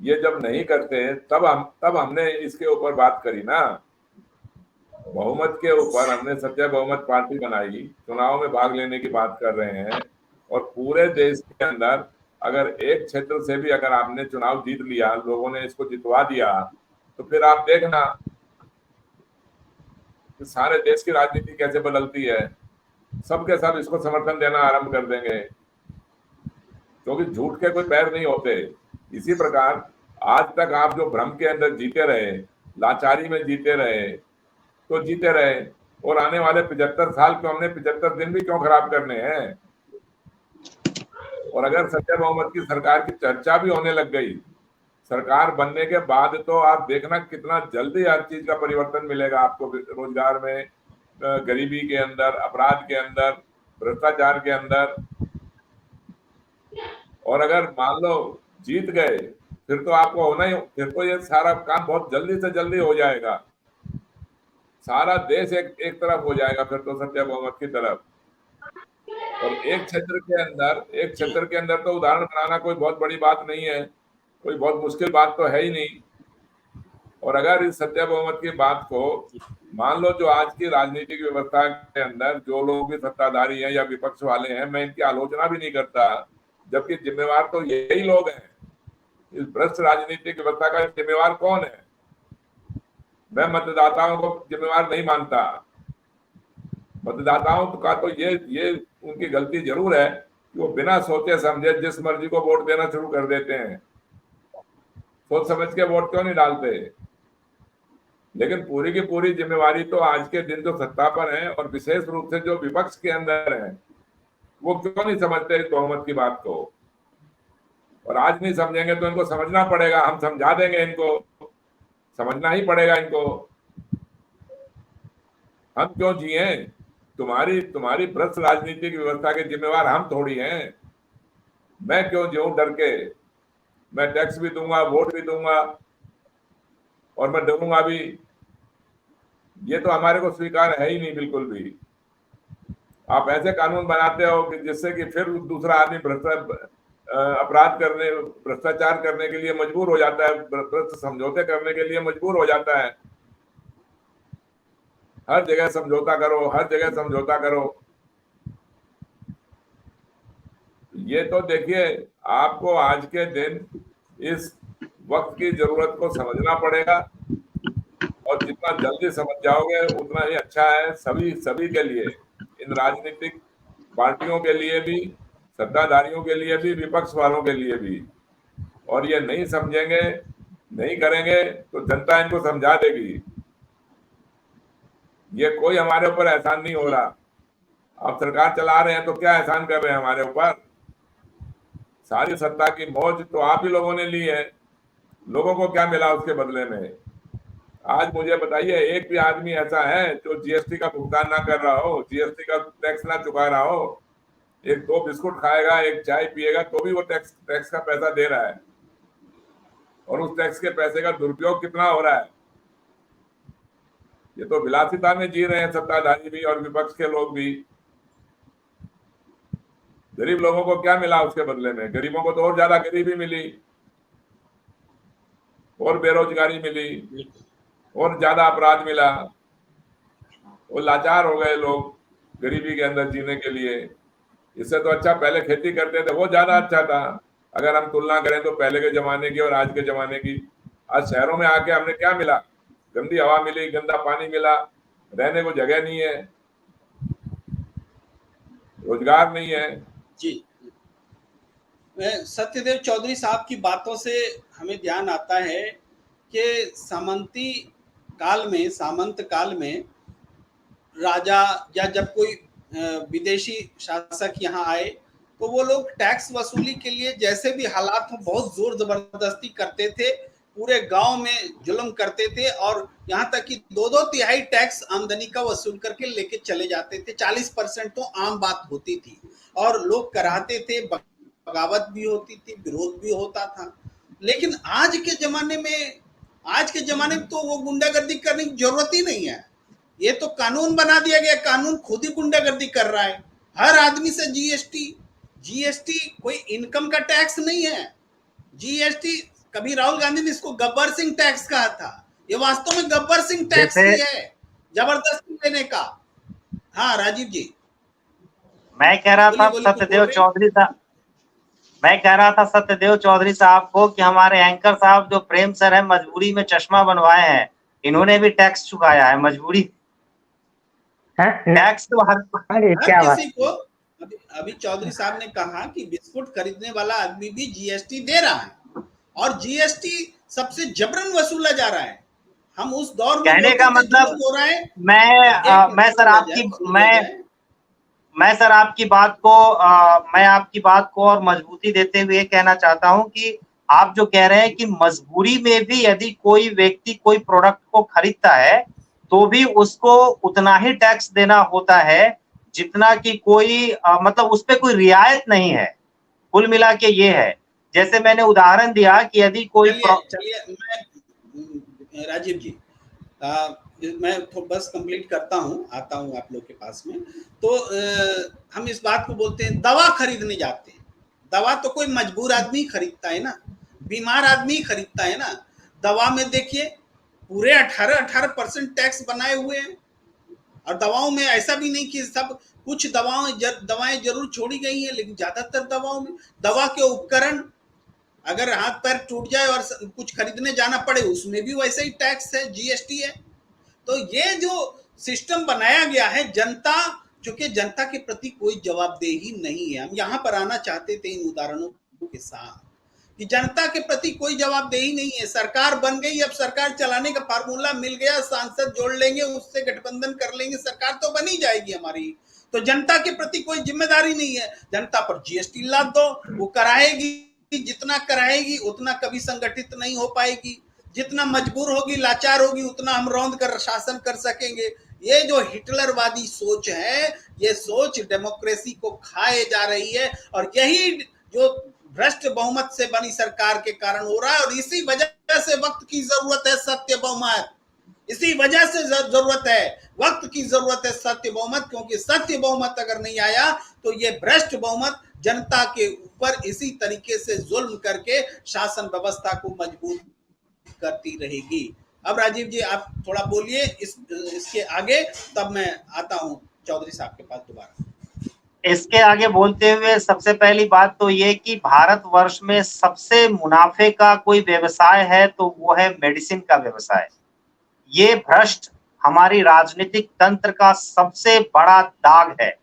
ये जब नहीं करते तब हमने इसके ऊपर बात करी ना। बहुमत के ऊपर हमने सत्य बहुमत पार्टी बनाई, चुनाव में भाग लेने की बात कर रहे हैं, और पूरे देश के अंदर अगर एक क्षेत्र से भी अगर आपने चुनाव जीत लिया, लोगों ने इसको जितवा दिया, तो फिर आप देखना कि सारे देश की राजनीति कैसे बदलती है। सबके सब इसको समर्थन देना आरंभ कर देंगे, क्योंकि झूठ के कोई पैर नहीं होते। इसी प्रकार आज तक आप जो भ्रम के अंदर जीते रहे, लाचारी में जीते रहे, तो जीते रहे, और आने वाले 75 साल को हमने 75 दिन भी क्यों खराब करने हैं। और अगर सत्य बहुमत की सरकार की चर्चा भी होने लग गई, सरकार बनने के बाद, तो आप देखना कितना जल्दी हर चीज का परिवर्तन मिलेगा आपको, रोजगार में, गरीबी के अंदर, अपराध के अंदर, भ्रष्टाचार के अंदर। और अगर मान लो जीत गए, फिर तो आपको होना ही, फिर तो ये सारा काम बहुत जल्दी से जल्दी हो जाएगा। सारा देश एक तरफ हो जाएगा फिर तो सत्य बहुमत की तरफ। और एक क्षेत्र के अंदर तो उदाहरण बनाना कोई बहुत बड़ी बात नहीं है, कोई बहुत मुश्किल बात तो है ही नहीं। और अगर इस सत्य बहुमत की बात को मान लो, जो आज की राजनीतिक व्यवस्था के अंदर जो लोग भी सत्ताधारी हैं या विपक्ष वाले हैं, मैं इनकी आलोचना भी नहीं करता, जबकि जिम्मेवार तो यही लोग हैं। इस भ्रष्ट राजनीतिक व्यवस्था का जिम्मेवार कौन है? मैं मतदाताओं को जिम्मेवार नहीं मानता। मतदाताओं का तो ये उनकी गलती जरूर है कि वो बिना सोचे समझे जिस मर्जी को वोट देना शुरू कर देते हैं। सोच समझ के वोट क्यों नहीं डालते? लेकिन पूरी की पूरी जिम्मेवारी तो आज के दिन जो सत्ता पर है, और विशेष रूप से जो विपक्ष के अंदर है, वो क्यों नहीं समझते इस बहुमत की बात को। और आज नहीं समझेंगे तो इनको समझना पड़ेगा, हम समझा देंगे इनको, समझना ही पड़ेगा इनको। हम क्यों जिए? तुम्हारी भ्रष्ट राजनीतिक व्यवस्था के जिम्मेवार हम थोड़ी हैं। मैं क्यों जीऊं डर के? मैं टैक्स भी दूंगा, वोट भी दूंगा, और मैं डरूंगा भी। ये तो हमारे को स्वीकार है ही नहीं बिल्कुल भी। आप ऐसे कानून बनाते हो कि जिससे कि फिर दूसरा आदमी अपराध करने, भ्रष्टाचार करने के लिए मजबूर हो जाता है, भ्रष्ट समझौते करने के लिए मजबूर हो जाता है। हर जगह समझौता करो, हर जगह समझौता करो। ये तो देखिए, आपको आज के दिन इस वक्त की जरूरत को समझना पड़ेगा, और जितना जल्दी समझ जाओगे उतना ही अच्छा है सभी के लिए, इन राजनीतिक पार्टियों के लिए भी, सत्ताधारियों के लिए भी, विपक्ष वालों के लिए भी। और ये नहीं समझेंगे, नहीं करेंगे तो जनता इनको समझा देगी। ये कोई हमारे ऊपर एहसान नहीं हो रहा। आप सरकार चला रहे हैं तो क्या एहसान कर रहे हैं हमारे ऊपर? सारी सत्ता की मौज तो आप ही लोगों ने ली है। लोगों को क्या मिला उसके बदले में? आज मुझे बताइए, एक भी आदमी ऐसा है जो जीएसटी का भुगतान ना कर रहा हो, जीएसटी का टैक्स ना चुका रहा हो? एक दो बिस्कुट खाएगा, एक चाय पिएगा तो भी वो टैक्स का पैसा दे रहा है, और उस टैक्स के पैसे का दुरुपयोग कितना हो रहा है। ये तो विलासिता में जी रहे हैं सत्ताधारी भी और विपक्ष के लोग भी। गरीब लोगों को क्या मिला उसके बदले में? गरीबों को तो और ज्यादा गरीबी मिली, और बेरोजगारी मिली, और ज्यादा अपराध मिला। वो लाचार हो गए लोग गरीबी के अंदर जीने के लिए। इससे तो अच्छा पहले खेती करते थे, वो ज्यादा अच्छा था। अगर हम तुलना करें तो पहले के जमाने की और आज के जमाने की। आज शहरों में आके हमने क्या मिला? गंदी हवा मिली, गंदा पानी मिला, रहने को जगह नहीं है, रोजगार नहीं है। जी, सत्यदेव चौधरी साहब की बातों से हमें ध्यान आता है कि सामंत काल में राजा या जब कोई विदेशी शासक यहाँ आए तो वो लोग टैक्स वसूली के लिए जैसे भी हालात हो बहुत जोर जबरदस्ती करते थे, पूरे गांव में जुल्म करते थे, और यहाँ तक कि 2-2 तिहाई टैक्स आमदनी का वसूल करके लेके चले जाते थे। 40% तो आम बात होती थी, और लोग कराते थे, बगावत भी होती थी, विरोध भी होता था। लेकिन आज के जमाने में तो वो गुंडागर्दी करने की जरूरत ही नहीं है। ये तो कानून बना दिया गया, कानून खुद ही गुंडागर्दी कर रहा है। हर आदमी से जीएसटी कोई इनकम का टैक्स नहीं है। जीएसटी, कभी राहुल गांधी ने इसको गब्बर सिंह टैक्स कहा था, ये वास्तव में गब्बर सिंह टैक्स ही है, जबरदस्ती लेने का। हाँ राजीव जी, मैं कह रहा था सत्यदेव चौधरी साहब को कि हमारे एंकर साहब जो प्रेम सर है, मजबूरी में चश्मा बनवाए हैं, इन्होंने भी टैक्स चुकाया है। मजबूरी टैक्स तो हर किसी को। अभी चौधरी साहब ने कहा कि बिस्कुट खरीदने वाला आदमी भी जीएसटी दे रहा है, और जीएसटी सबसे जबरन वसूला जा रहा है। हम उस दौर में कहने का मतलब हो रहा है। मैं सर आपकी बात को और मजबूती देते हुए कहना चाहता हूं कि आप जो कह रहे हैं कि मजबूरी में भी यदि कोई व्यक्ति कोई प्रोडक्ट को खरीदता है तो भी उसको उतना ही टैक्स देना होता है जितना कि कोई मतलब उस पर कोई रियायत नहीं है। कुल मिला के ये है। जैसे मैंने उदाहरण दिया कि यदि कोई चलिए मैं राजीव जी मैं तो बस कंप्लीट करता हूँ, आता हूँ आप लोग के पास में। तो हम इस बात को बोलते हैं, दवा खरीदने जाते हैं। दवा तो कोई मजबूर आदमी खरीदता है ना, बीमार आदमी खरीदता है ना। दवा में देखिए पूरे 18% टैक्स बनाए हुए हैं, और दवाओं में ऐसा भी नहीं कि सब कुछ दवाएं जरूर छोड़ी गई हैं, लेकिन ज्यादातर दवाओं में दवा के उपकरण, अगर हाथ पैर टूट जाए और कुछ खरीदने जाना पड़े उसमें भी वैसे ही टैक्स है, जीएसटी है। तो ये जो सिस्टम बनाया गया है, चूंकि जनता के प्रति कोई जवाबदेही नहीं है। हम यहाँ पर आना चाहते थे इन उदाहरणों के साथ कि जनता के प्रति कोई जवाबदेही नहीं है। सरकार बन गई, अब सरकार चलाने का फार्मूला मिल गया, सांसद जोड़ लेंगे, उससे गठबंधन कर लेंगे, सरकार तो बनी जाएगी हमारी। तो जनता के प्रति कोई जिम्मेदारी नहीं है। जनता पर जीएसटी लाद दो, वो कराएगी, जितना कराएगी उतना कभी संगठित नहीं हो पाएगी। जितना मजबूर होगी, लाचार होगी, उतना हम रौंद कर शासन कर सकेंगे। ये जो हिटलरवादी सोच है, ये सोच डेमोक्रेसी को खाए जा रही है, और यही जो भ्रष्ट बहुमत से बनी सरकार के कारण हो रहा है। और इसी वजह से वक्त की जरूरत है सत्य बहुमत। इसी वजह से जरूरत है, वक्त की जरूरत है सत्य बहुमत, क्योंकि सत्य बहुमत अगर नहीं आया तो ये भ्रष्ट बहुमत जनता के ऊपर इसी तरीके से जुल्म करके शासन व्यवस्था को मजबूत करती रहेगी। अब राजीव जी आप थोड़ा बोलिए इसके आगे, तब मैं आता हूं चौधरी साहब के पास दोबारा। इसके आगे बोलते हुए सबसे पहली बात तो ये कि भारतवर्ष में सबसे मुनाफे का कोई व्यवसाय है तो वो है मेडिसिन का व्यवसाय। ये भ्रष्ट हमारी राजनीतिक तंत्र का सबसे बड़ा दाग है।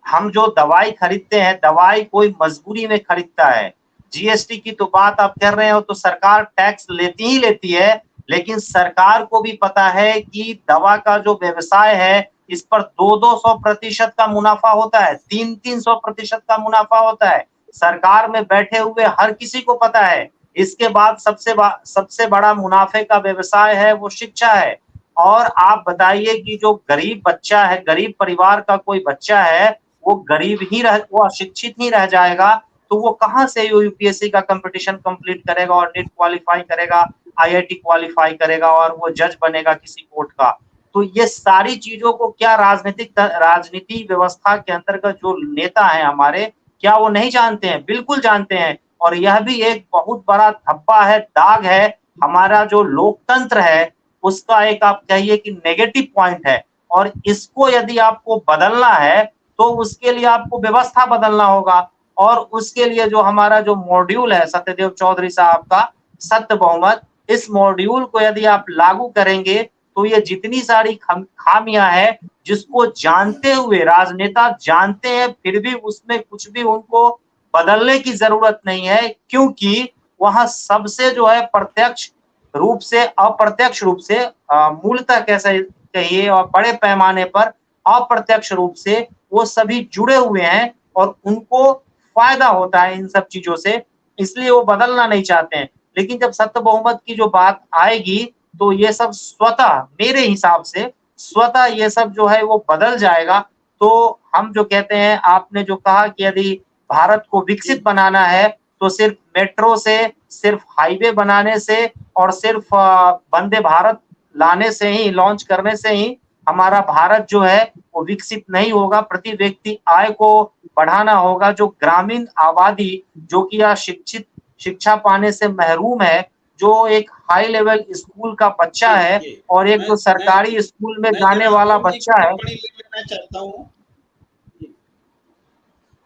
हम जो दवाई खरीदते हैं, दवाई कोई मजबूरी में खरीदता है। जीएसटी की तो बात आप कर रहे हो, तो सरकार टैक्स लेती ही लेती है, लेकिन सरकार को भी पता है कि दवा का जो व्यवसाय है इस पर 200% का मुनाफा होता है, 300% का मुनाफा होता है। सरकार में बैठे हुए हर किसी को पता है। इसके बाद सबसे बड़ा मुनाफे का व्यवसाय है वो शिक्षा है। और आप बताइए कि जो गरीब बच्चा है, गरीब परिवार का कोई बच्चा है, वो वो अशिक्षित ही रह जाएगा, तो वो कहाँ से यूपीएससी का कंपटीशन कंप्लीट करेगा और नीट क्वालिफाई करेगा, आईआईटी क्वालिफाई करेगा और वो जज बनेगा किसी कोर्ट का। तो ये सारी चीजों को क्या राजनीति व्यवस्था के अंतर्गत जो नेता हैं हमारे, क्या वो नहीं जानते हैं? बिल्कुल जानते हैं। और यह भी एक बहुत बड़ा धब्बा है, दाग है, हमारा जो लोकतंत्र है उसका एक आप कहिए कि नेगेटिव पॉइंट है। और इसको यदि आपको बदलना है तो उसके लिए आपको व्यवस्था बदलना होगा। और उसके लिए जो हमारा जो मॉड्यूल है सत्यदेव चौधरी साहब का, सत्य बहुमत, इस मॉड्यूल को यदि आप लागू करेंगे तो ये जितनी सारी खामियां हैं, जिसको जानते हुए राजनेता जानते हैं, फिर भी उसमें कुछ भी उनको बदलने की जरूरत नहीं है, क्योंकि वहां सबसे जो है प्रत्यक्ष रूप से अप्रत्यक्ष रूप से, मूलतः कैसे कहिए और बड़े पैमाने पर अप्रत्यक्ष रूप से वो सभी जुड़े हुए हैं और उनको फायदा होता है इन सब चीजों से, इसलिए वो बदलना नहीं चाहते हैं। लेकिन जब सत्य बहुमत की जो बात आएगी तो ये सब स्वतः, मेरे हिसाब से स्वतः ये सब जो है वो बदल जाएगा। तो हम जो कहते हैं, आपने जो कहा कि यदि भारत को विकसित बनाना है तो सिर्फ मेट्रो से, सिर्फ हाईवे बनाने से और सिर्फ वंदे भारत लाने से ही, लॉन्च करने से ही हमारा भारत जो है वो विकसित नहीं होगा। प्रति व्यक्ति आय को बढ़ाना होगा। जो ग्रामीण आबादी जो कि अशिक्षित, शिक्षा पाने से महरूम है, जो एक हाई लेवल स्कूल का बच्चा है और एक जो सरकारी स्कूल में जाने वाला बच्चा है। टिप्पणी ले लेना चाहता हूँ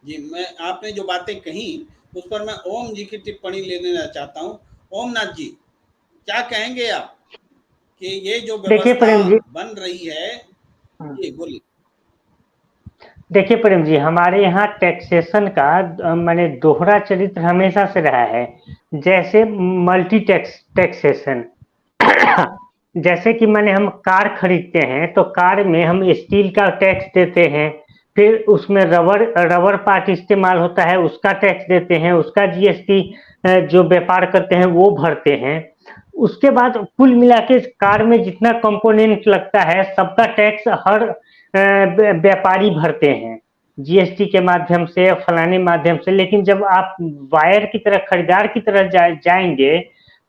जी, मैं आपने जो बातें कही उस पर मैं ओम जी की टिप्पणी ले लेना चाहता हूँ। ओम नाथ जी, क्या कहेंगे आप कि ये जो व्यवस्था बन रही है? जी बोलिए। देखिए प्रेम जी, हमारे यहाँ टैक्सेशन का माने दोहरा चरित्र हमेशा से रहा है। जैसे मल्टी टैक्सेशन जैसे कि माने हम कार खरीदते हैं तो कार में हम स्टील का टैक्स देते हैं, फिर उसमें रबर पार्ट इस्तेमाल होता है उसका टैक्स देते हैं, उसका जीएसटी जो व्यापार करते हैं वो भरते हैं। उसके बाद कुल मिला के कार में जितना कंपोनेंट लगता है सबका टैक्स हर व्यापारी भरते हैं जीएसटी के माध्यम से, फलाने माध्यम से। लेकिन जब आप बायर की तरह, खरीदार की तरह जाएंगे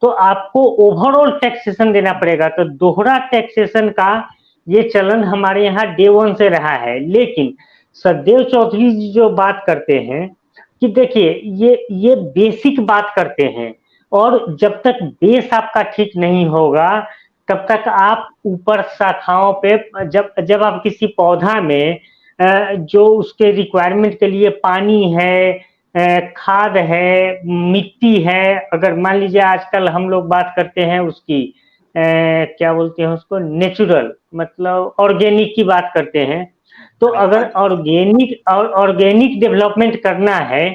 तो आपको ओवरऑल टैक्सेशन देना पड़ेगा। तो दोहरा टैक्सेशन का ये चलन हमारे यहाँ डे वन से रहा है। लेकिन सत्यदेव चौधरी जी जो बात करते हैं कि देखिए ये बेसिक बात करते हैं, और जब तक बेस आपका ठीक नहीं होगा तब तक आप ऊपर शाखाओं पे, जब आप किसी पौधा में जो उसके रिक्वायरमेंट के लिए पानी है, खाद है, मिट्टी है, अगर मान लीजिए आजकल हम लोग बात करते हैं उसकी क्या बोलते हैं उसको, नेचुरल मतलब ऑर्गेनिक की बात करते हैं, तो अगर ऑर्गेनिक डेवलपमेंट करना है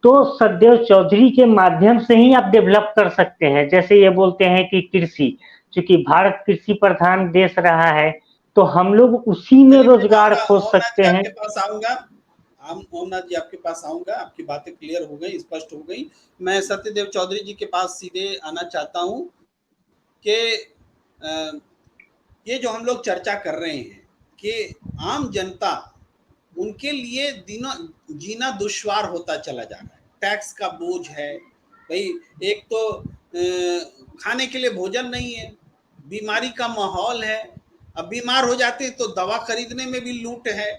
तो सत्यदेव चौधरी के माध्यम से ही आप डेवलप कर सकते हैं। जैसे ये बोलते हैं कि कृषि, चूंकि भारत कृषि प्रधान देश रहा है तो हम लोग उसी में रोजगार खोज सकते हैं। ओमनाथ जी आपके पास आऊंगा, आपकी बातें क्लियर हो गई, स्पष्ट हो गई। मैं सत्यदेव चौधरी जी के पास सीधे आना चाहता हूं कि ये जो हम लोग चर्चा कर रहे हैं कि आम जनता, उनके लिए जीना दुश्वार होता चला जा रहा है। टैक्स का बोझ है भाई, एक तो खाने के लिए भोजन नहीं है, बीमारी का माहौल है, अब बीमार हो जाते हैं तो दवा खरीदने में भी लूट है,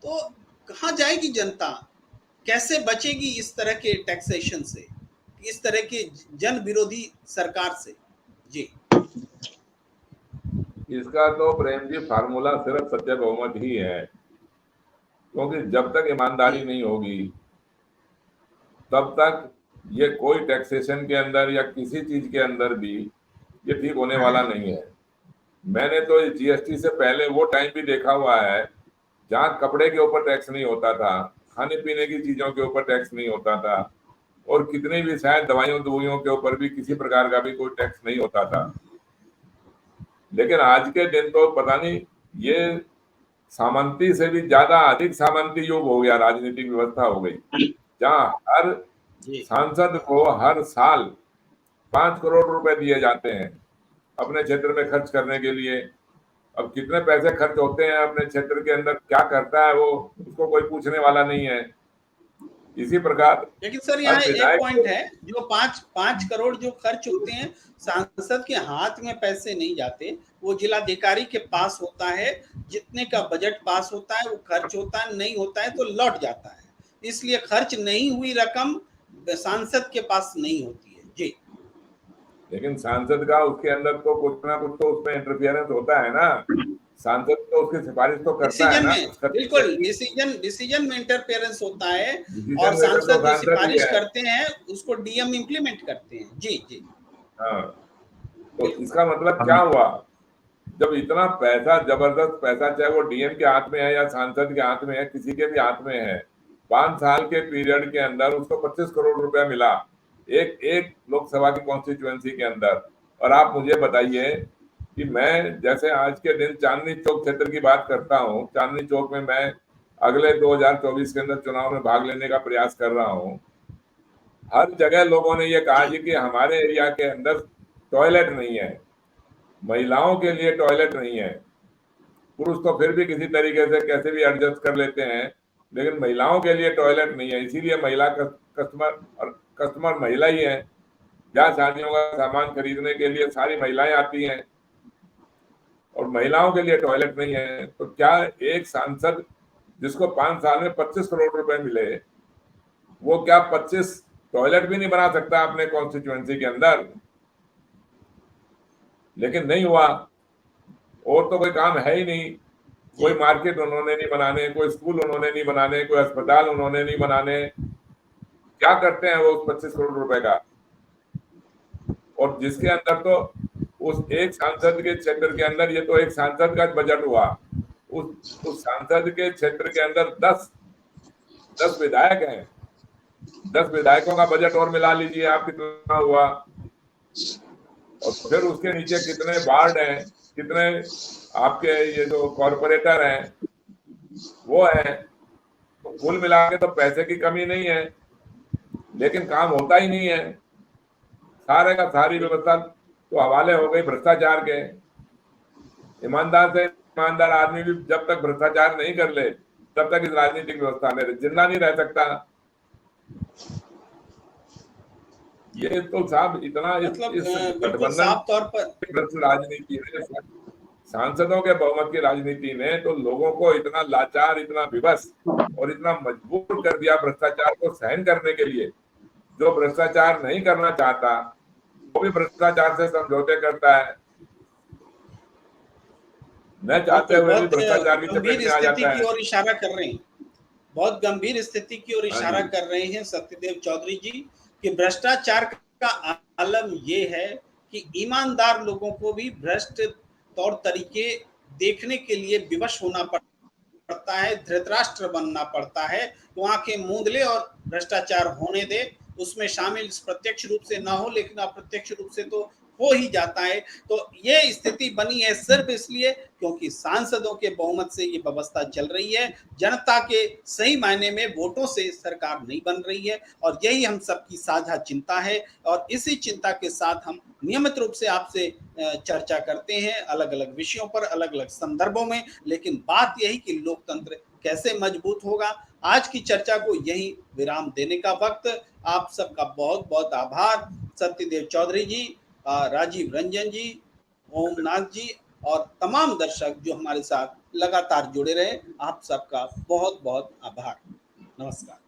तो कहाँ जाएगी जनता, कैसे बचेगी इस तरह के टैक्सेशन से, इस तरह के जन विरोधी सरकार से। जी, इसका तो प्रेम जी फार्मूला सिर्फ सत्य बहुमत ही है, क्योंकि जब तक ईमानदारी नहीं होगी तब तक ये कोई टैक्सेशन के अंदर या किसी चीज के अंदर भी ये ठीक होने वाला नहीं है। मैंने तो जीएसटी से पहले वो टाइम भी देखा हुआ है जहां कपड़े के ऊपर टैक्स नहीं होता था, खाने पीने की चीजों के ऊपर टैक्स नहीं होता था, और कितनी भी शायद दवाइयों के ऊपर भी किसी प्रकार का भी कोई टैक्स नहीं होता था। लेकिन आज के दिन तो पता नहीं, ये सामंती से भी ज्यादा अधिक सामंती युग हो गया, राजनीतिक व्यवस्था हो गई, जहां हर सांसद को हर साल 5 करोड़ रुपए दिए जाते हैं अपने क्षेत्र में खर्च करने के लिए। अब कितने पैसे खर्च होते हैं अपने क्षेत्र के अंदर, क्या करता है वो, उसको कोई पूछने वाला नहीं है। इसी प्रकार लेकिन सर यहाँ एक पॉइंट है, जो 5 करोड़ जो खर्च होते हैं, सांसद के हाथ में पैसे नहीं जाते, वो जिलाधिकारी के पास होता है। जितने का बजट पास होता है वो खर्च होता है, नहीं होता है तो लौट जाता है। इसलिए खर्च नहीं हुई रकम सांसद के पास नहीं होती है। जी, लेकिन सांसद का उसके अंदर तो कुछ ना कुछ तो उसमें इंटरफियरेंस होता है ना, सांसद तो उसकी सिफारिश तो करता है ना, बिल्कुल डिसीजन में इंटरफेरेंस होता है, और सांसद जो सिफारिश करते हैं उसको डीएम इम्प्लीमेंट करते हैं। जी जी, हाँ, तो इसका मतलब क्या हुआ, जब इतना पैसा, जबरदस्त पैसा, चाहे वो डीएम के हाथ में है या सांसद के हाथ में है, किसी के भी हाथ में है, 5 साल के पीरियड के अंदर उसको 25 करोड़ रुपया मिला एक लोकसभा की कॉन्स्टिट्यूएंसी के अंदर। और आप मुझे बताइए कि मैं जैसे आज के दिन चांदनी चौक क्षेत्र की बात करता हूँ, चांदनी चौक में मैं अगले 2024 के अंदर चुनाव में भाग लेने का प्रयास कर रहा हूँ। हर जगह लोगों ने ये कहा जी कि हमारे एरिया के अंदर टॉयलेट नहीं है, महिलाओं के लिए टॉयलेट नहीं है। पुरुष तो फिर भी किसी तरीके से कैसे भी एडजस्ट कर लेते हैं, लेकिन महिलाओं के लिए टॉयलेट नहीं है। इसीलिए महिला कस्टमर महिला ही है, ब्याह शादियों का सामान खरीदने के लिए सारी महिलाएं आती हैं, और महिलाओं के लिए टॉयलेट नहीं है। तो क्या एक सांसद जिसको 5 साल में 25 करोड़ रुपए मिले, वो क्या 25 टॉयलेट भी नहीं बना सकता अपने कॉन्स्टिट्यूएंसी के अंदर? लेकिन नहीं हुआ, और तो कोई काम है ही नहीं। कोई मार्केट उन्होंने नहीं बनाने, कोई स्कूल उन्होंने नहीं बनाने, कोई अस्पताल उन्होंने नहीं बनाने। क्या करते हैं वो 25 करोड़ रुपए का? और जिसके अंदर तो उस एक सांसद के क्षेत्र के अंदर, ये तो एक सांसद का बजट हुआ, उस सांसद के क्षेत्र के अंदर 10 विधायक हैं, 10 विधायकों का बजट और मिला लीजिए आप, कितना हुआ। और फिर उसके नीचे कितने वार्ड हैं, कितने आपके ये जो कॉर्पोरेटर हैं वो हैं, तो कुल मिला के तो पैसे की कमी नहीं है, लेकिन काम होता ही नहीं है। सारे का सारी व्यवस्था तो हवाले हो गई भ्रष्टाचार के। ईमानदार से ईमानदार आदमी भी जब तक भ्रष्टाचार नहीं कर ले तब तक इस राजनीतिक व्यवस्था में जिंदा नहीं रह सकता। ये तो साहब इतना मतलब साफ तौर पर राजनीति है, सांसदों के बहुमत की राजनीति ने तो लोगों को इतना लाचार, इतना विवश और इतना मजबूर कर दिया भ्रष्टाचार को सहन करने के लिए। जो भ्रष्टाचार नहीं करना चाहता वो भी भ्रष्टाचार से समझौते करता है, न चाहते हुए भी भ्रष्टाचार की चपेट में आ जाता है। की ओर इशारा कर रहे हैं, बहुत गंभीर स्थिति की ओर इशारा कर रहे हैं सत्यदेव चौधरी जी, कि भ्रष्टाचार का आलम ये है कि ईमानदार लोगों को भी भ्रष्ट तौर तरीके देखने के लिए विवश होना पड़ता है, धृतराष्ट्र बनना पड़ता है। तो आंखें मूंद ले और भ्रष्टाचार होने दे, उसमें शामिल प्रत्यक्ष रूप से ना हो लेकिन अप्रत्यक्ष रूप से तो हो ही जाता है। तो ये स्थिति बनी है सिर्फ इसलिए क्योंकि सांसदों के बहुमत से ये व्यवस्था चल रही है, जनता के सही मायने में वोटों से सरकार नहीं बन रही है, और यही हम सबकी साझा चिंता है। और इसी चिंता के साथ हम नियमित रूप से आपसे चर्चा करते हैं अलग अलग विषयों पर, अलग अलग संदर्भों में। लेकिन बात यही कि लोकतंत्र कैसे मजबूत होगा, आज की चर्चा को यही विराम देने का वक्त। आप सबका बहुत बहुत आभार, सत्यदेव चौधरी जी, राजीव रंजन जी, ओमनाथ जी और तमाम दर्शक जो हमारे साथ लगातार जुड़े रहे, आप सबका बहुत बहुत आभार। नमस्कार।